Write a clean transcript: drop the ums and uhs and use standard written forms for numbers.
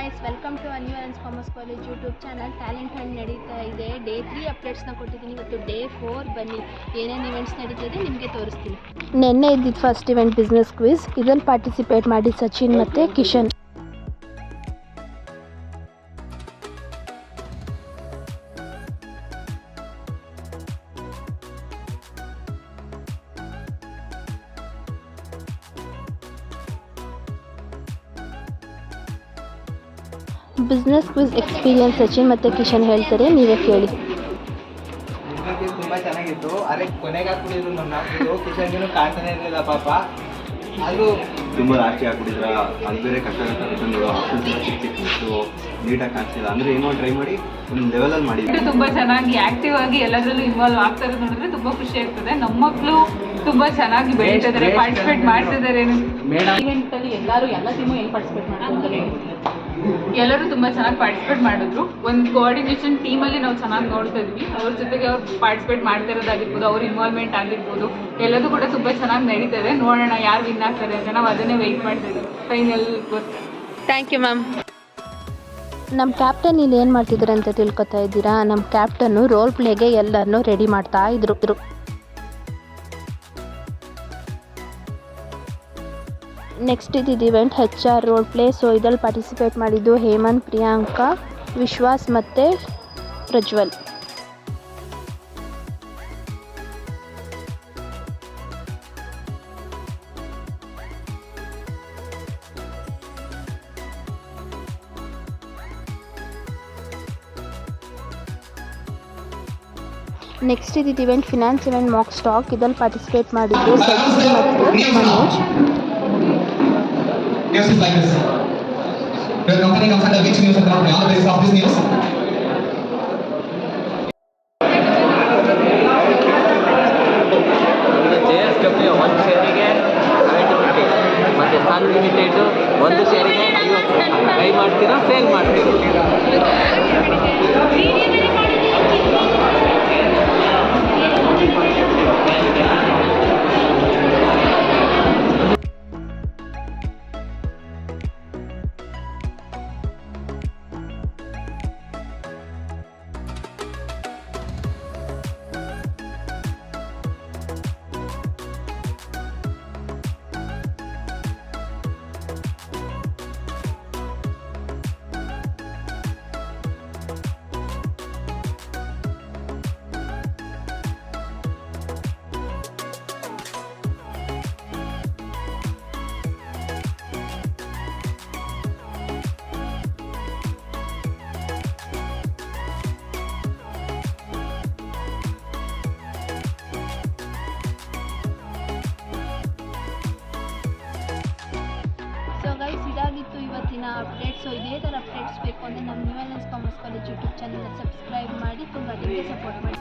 Guys, welcome to ಅನ್ಯೂರೆನ್ಸ್ commerce college YouTube channel. Talent hunt ನಡೀತಾ ಇದೆ. ಡೇ 3 ಅಪ್ಡೇಟ್ಸ್ನ ಕೊಟ್ಟಿದ್ದೀನಿ. ಇವತ್ತು ಡೇ 4 ಬನ್ನಿ ಏನೇನು ಇವೆಂಟ್ಸ್ ನಡೀತಿದೆ ನಿಮಗೆ ತೋರಿಸ್ತೀನಿ. ನಿನ್ನೆ ಇದ್ದಿದ್ದು ಫಸ್ಟ್ ಇವೆಂಟ್ ಬಿಸ್ನೆಸ್ ಕ್ವಿಜ್. ಇದರಲ್ಲಿ ಪಾರ್ಟಿಸಿಪೇಟ್ ಮಾಡಿ ಸಚಿನ್ ಮತ್ತು Kishan. Business quiz experience Sachin ಮತ್ತು ಕಿಶನ್ ಹೇಳ್ತಾರೆ, ನೀವೇ ಕೇಳಿ. ತುಂಬ ಚೆನ್ನಾಗಿತ್ತು. ಅರೆ ಕೊನೆಗೆ ಹಾಕ್ಬಿಟ್ಟಿದ್ರು ನಮ್ಮ ನಾಲ್ಕು. ಕಿಶನ್ಗೂ ಕಾಣ್ತಾನೆ ಇರಲಿಲ್ಲ ಪಾಪ. ಅದು ತುಂಬ ರಾಶಿ ಹಾಕ್ಬಿಟ್ಟಿದ್ರ. ಅದು ಬೇರೆ ಕಷ್ಟ ಕಿಶನ್ಗಳು ಆಪ್ಷನ್ಸ್ ಎಲ್ಲ ಸಿಕ್ಕಿತ್ತು, ನೀಟಾಗಿ ಕಾಣಿಸ್ತಿಲ್ಲ. ಅಂದರೆ ಏನೋ ಟ್ರೈ ಮಾಡಿ ಒಂದು ಲೆವೆಲಲ್ಲಿ ಮಾಡಿದ್ವಿ. ತುಂಬ ಚೆನ್ನಾಗಿ ಆಕ್ಟಿವ್ ಆಗಿ ಎಲ್ಲದರಲ್ಲೂ ಇನ್ವಾಲ್ವ್ ಆಗ್ತಾರೆ ನೋಡಿದ್ರೆ ತುಂಬ ಖುಷಿ ಆಗ್ತದೆ. ನಮ್ಮ ಮಕ್ಕಳು ತುಂಬ ಚೆನ್ನಾಗಿ ಬೆಳೀತಿದ್ದಾರೆ, ಪಾರ್ಟಿಸಿಪೇಟ್ ಮಾಡ್ತಿದ್ದಾರೆ. ಇವೆಂಟಲ್ಲಿ ಎಲ್ಲ ಟೀಮು ಏನು ಪಾರ್ಟಿಸಿಪೇಟ್ ಮಾಡ್ತಾರೆ, ಎಲ್ಲರೂ ತುಂಬ ಚೆನ್ನಾಗಿ ಪಾರ್ಟಿಸಿಪೇಟ್ ಮಾಡಿದ್ರು. ಒಂದು ಕೋಆರ್ಡಿನೇಷನ್ ಟೀಮಲ್ಲಿ ನಾವು ಚೆನ್ನಾಗಿ ನೋಡ್ತಾ ಇದ್ವಿ. ಅವ್ರ ಜೊತೆಗೆ ಅವ್ರು ಪಾರ್ಟಿಸಿಪೇಟ್ ಮಾಡ್ತಾ ಇರೋದಾಗಿರ್ಬೋದು, ಅವ್ರ ಇನ್ವಾಲ್ವ್ಮೆಂಟ್ ಆಗಿರ್ಬೋದು, ಎಲ್ಲದೂ ಕೂಡ ತುಂಬ ಚೆನ್ನಾಗಿ ನಡೀತದೆ. ನೋಡೋಣ ಯಾರು ವಿನ್ ಆಗ್ತಾರೆ ಅಂತ ನಾವು ಅದನ್ನೇ ವೆಯ್ಟ್ ಮಾಡ್ತಿದ್ವಿ. ಫೈನಲ್ ಗೊತ್ತು. Thank you ma'am. ನಮ್ಮ ಕ್ಯಾಪ್ಟನ್ ಇಲ್ಲಿ ಏನು ಮಾಡ್ತಿದ್ದಾರೆ ಅಂತ ತಿಳ್ಕೊತಾ ಇದ್ದೀರಾ? ನಮ್ಮ ಕ್ಯಾಪ್ಟನ್ನು ರೋಲ್ ಪ್ಲೇಗೆ ಎಲ್ಲರನ್ನೂ ರೆಡಿ ಮಾಡ್ತಾ ಇದ್ರು. ನೆಕ್ಸ್ಟ್ ಇದ್ದಿದ್ದು event HR role play. So ಇದರಲ್ಲಿ ಪಾರ್ಟಿಸಿಪೇಟ್ ಮಾಡಿದ್ದು ಹೇಮಂತ್, ಪ್ರಿಯಾಂಕಾ, ವಿಶ್ವಾಸ್ ಮತ್ತು ಪ್ರಜ್ವಲ್. ನೆಕ್ಸ್ಟ್ ಇದ್ದಿದ್ದು event finance event mock stock. ಇದರಲ್ಲಿ ಪಾರ್ಟಿಸಿಪೇಟ್ ಮಾಡಿದ್ದು ಸಚಿನ್ ಮತ್ತು Manoj. News is like this. Your company comes under which news account? On the basis of this news? JSW ಒಂದು ಶೇರಿಗೆ 70 ಮತ್ತು ಸನ್ limited ಒಂದು ಶೇರಿಗೆ 50. ಟ್ರೈ ಮಾಡ್ತೀರಾ, ಫೇಲ್ ಮಾಡ್ತೀರಾ? ಇದಾಗಿತ್ತು ಇವತ್ತಿನ ಅಪ್ಡೇಟ್ಸ್. ಸೊ ಇದೇ ಥರ ಅಪ್ಡೇಟ್ಸ್ ಬೇಕು ಅಂದರೆ ನಮ್ಮ ಅನ್ಯೂರೆನ್ಸ್ ಕಾಮರ್ಸ್ ಕಾಲೇಜ್ ಯೂಟ್ಯೂಬ್ ಚಾನಲ್ನ ಸಬ್ಸ್ಕ್ರೈಬ್ ಮಾಡಿ, ತುಂಬ ಸಪೋರ್ಟ್ ಮಾಡಿ.